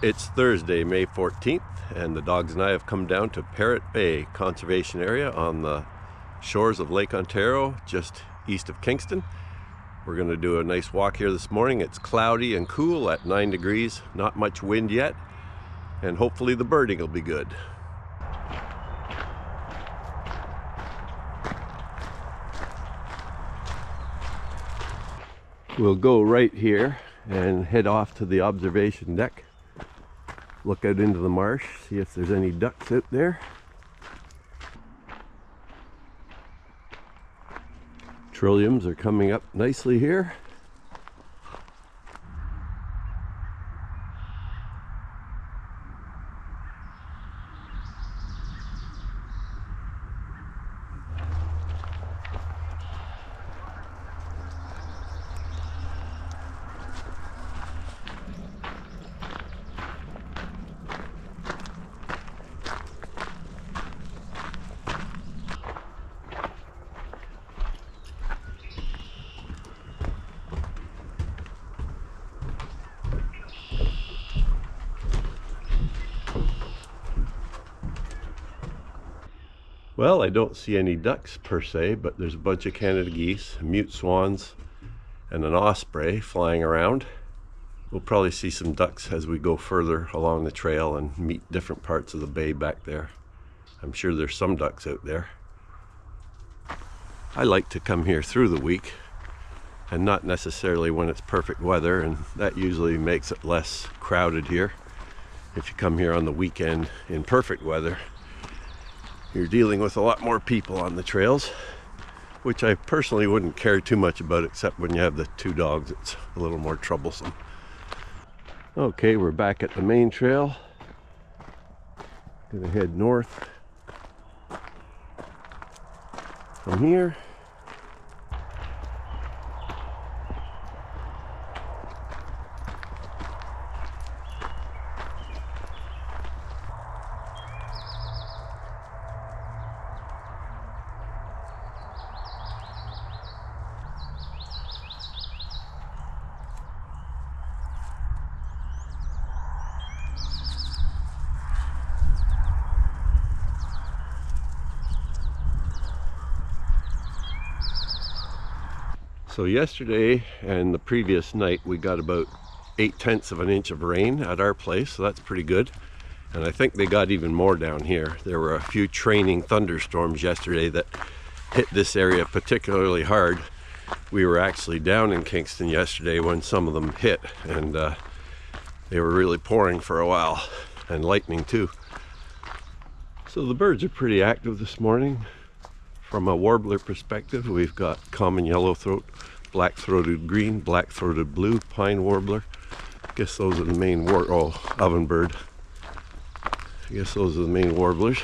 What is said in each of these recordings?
It's Thursday, May 14th, and the dogs and I have come down to Parrott Bay Conservation Area on the shores of Lake Ontario, just east of Kingston. We're going to do a nice walk here this morning. It's cloudy and cool at 9 degrees, not much wind yet, and hopefully the birding will be good. We'll go right here and head off to the observation deck. Look out into the marsh, see if there's any ducks out there. Trilliums are coming up nicely here. Well, I don't see any ducks per se, but there's a bunch of Canada geese, mute swans, and an osprey flying around. We'll probably see some ducks as we go further along the trail and meet different parts of the bay back there. I'm sure there's some ducks out there. I like to come here through the week and not necessarily when it's perfect weather, and that usually makes it less crowded here. If you come here on the weekend in perfect weather, you're dealing with a lot more people on the trails, which I personally wouldn't care too much about, except when you have the two dogs, it's a little more troublesome. Okay, we're back at the main trail. Gonna head north from here. So yesterday and the previous night we got about 0.8 of an inch of rain at our place, so that's pretty good. And I think they got even more down here. There were a few training thunderstorms yesterday that hit this area particularly hard. We were actually down in Kingston yesterday when some of them hit, and they were really pouring for a while, and lightning too. So the birds are pretty active this morning. From a warbler perspective, we've got common yellowthroat, black-throated green, black-throated blue, pine warbler. I guess those are the main ovenbird. I guess those are the main warblers.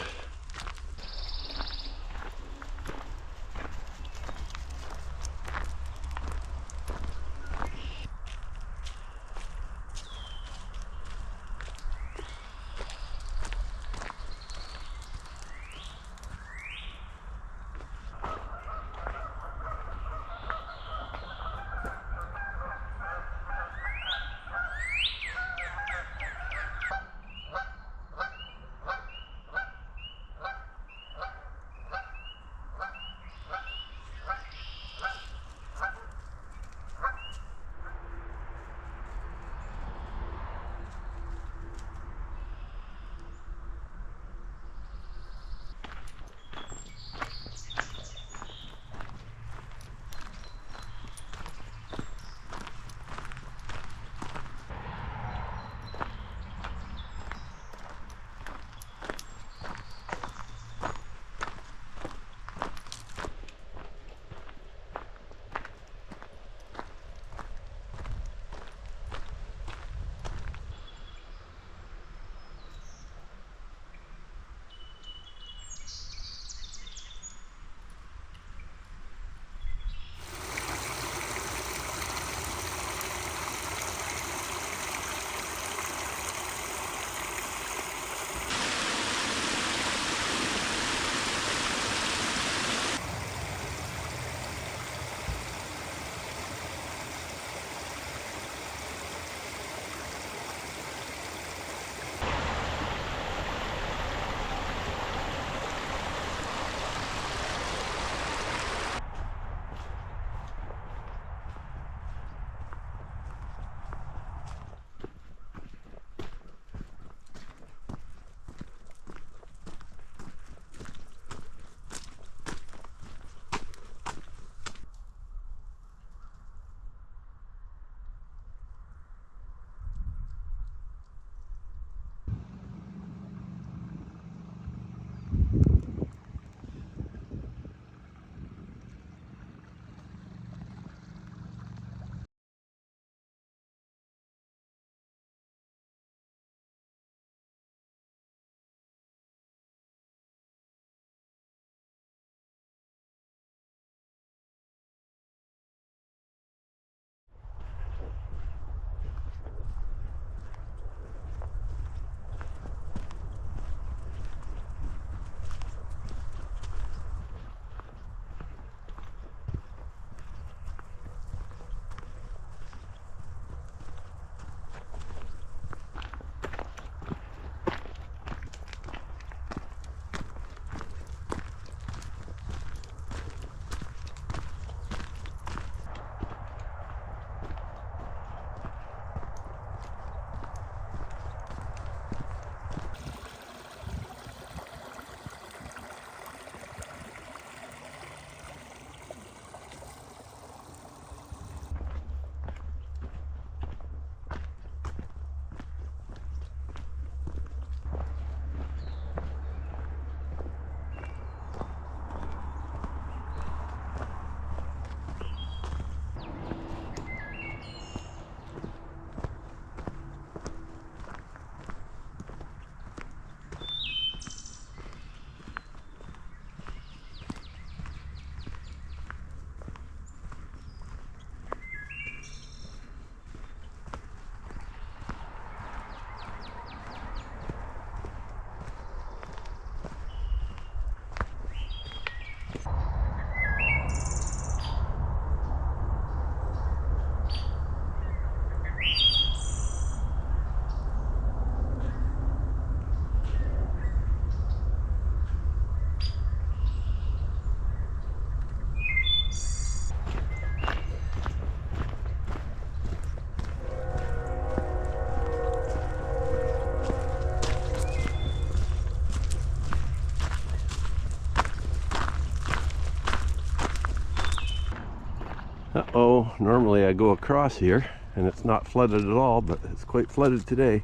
Normally I go across here and it's not flooded at all, but it's quite flooded today.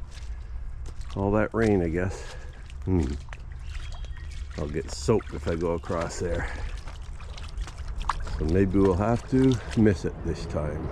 All that rain, I guess. I'll get soaked if I go across there. So maybe we'll have to miss it this time.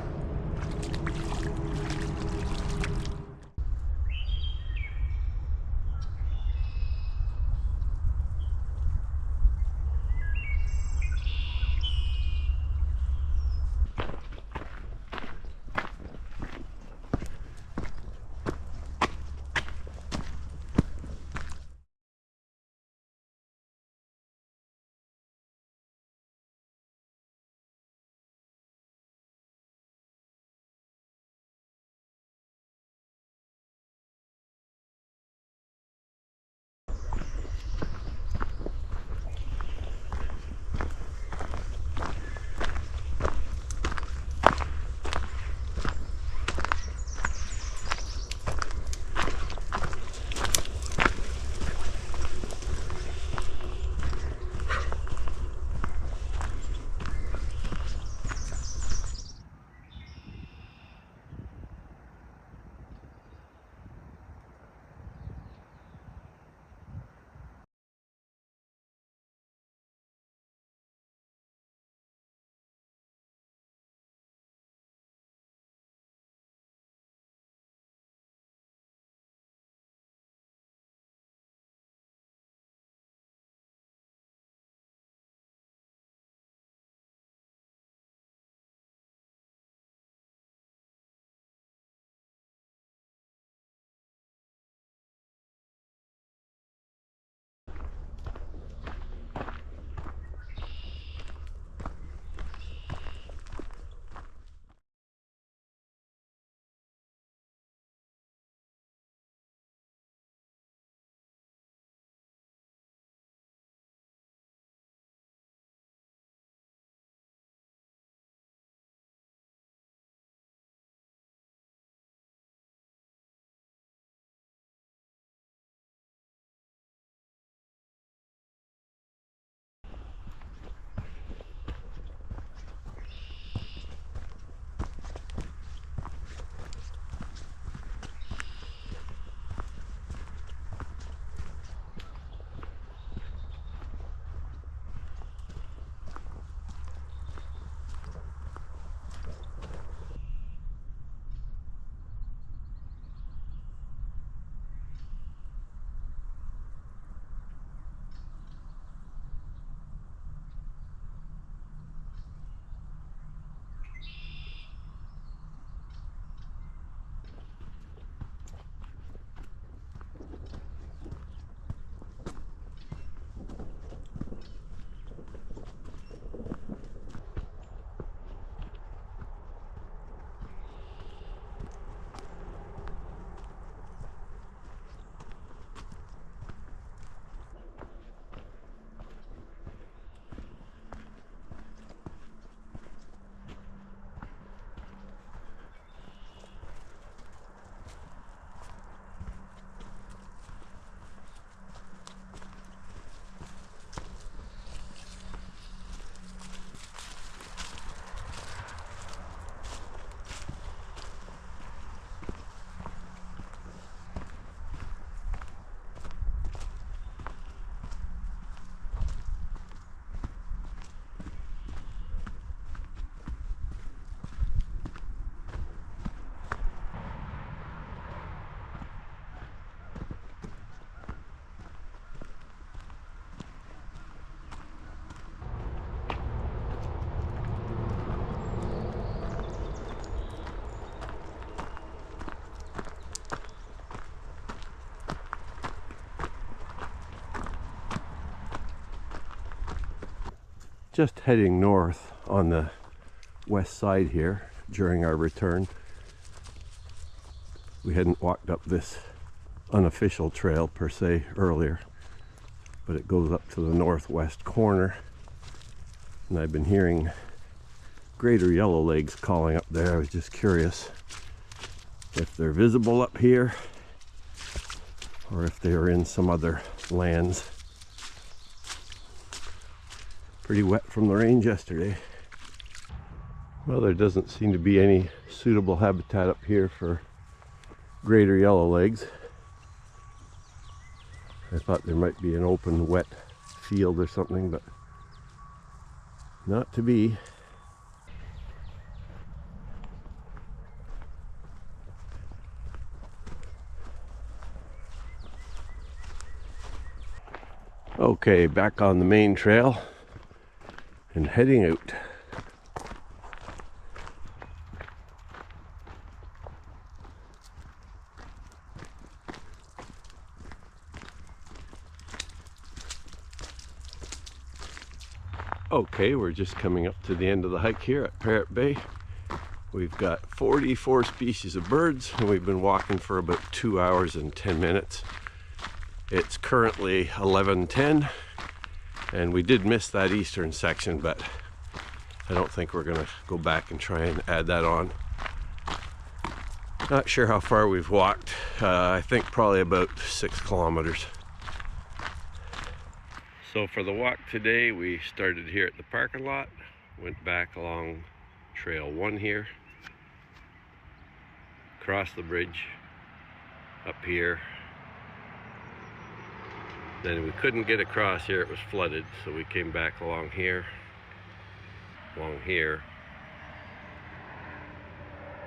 Just heading north on the west side here during our return. We hadn't walked up this unofficial trail per se earlier, but it goes up to the northwest corner, and I've been hearing greater yellowlegs calling up there. I was just curious if they're visible up here or if they are in some other lands. Pretty wet from the rain yesterday. Well, there doesn't seem to be any suitable habitat up here for greater yellowlegs. I thought there might be an open, wet field or something, but not to be. Okay, back on the main trail and heading out. Okay, we're just coming up to the end of the hike here at Parrott Bay. We've got 44 species of birds, and we've been walking for about 2 hours and 10 minutes. It's currently 11:10, and we did miss that eastern section, but I don't think we're gonna go back and try and add that on. Not sure how far we've walked. I think probably about 6 kilometers. So for the walk today, we started here at the parking lot, went back along trail 1 here, across the bridge, up here. Then we couldn't get across here, it was flooded, so we came back along here,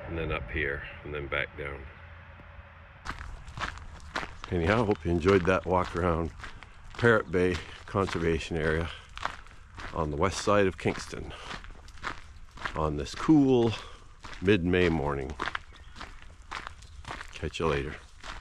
and then up here, and then back down. Anyhow, I hope you enjoyed that walk around Parrott Bay Conservation Area on the west side of Kingston on this cool mid-May morning. Catch you later.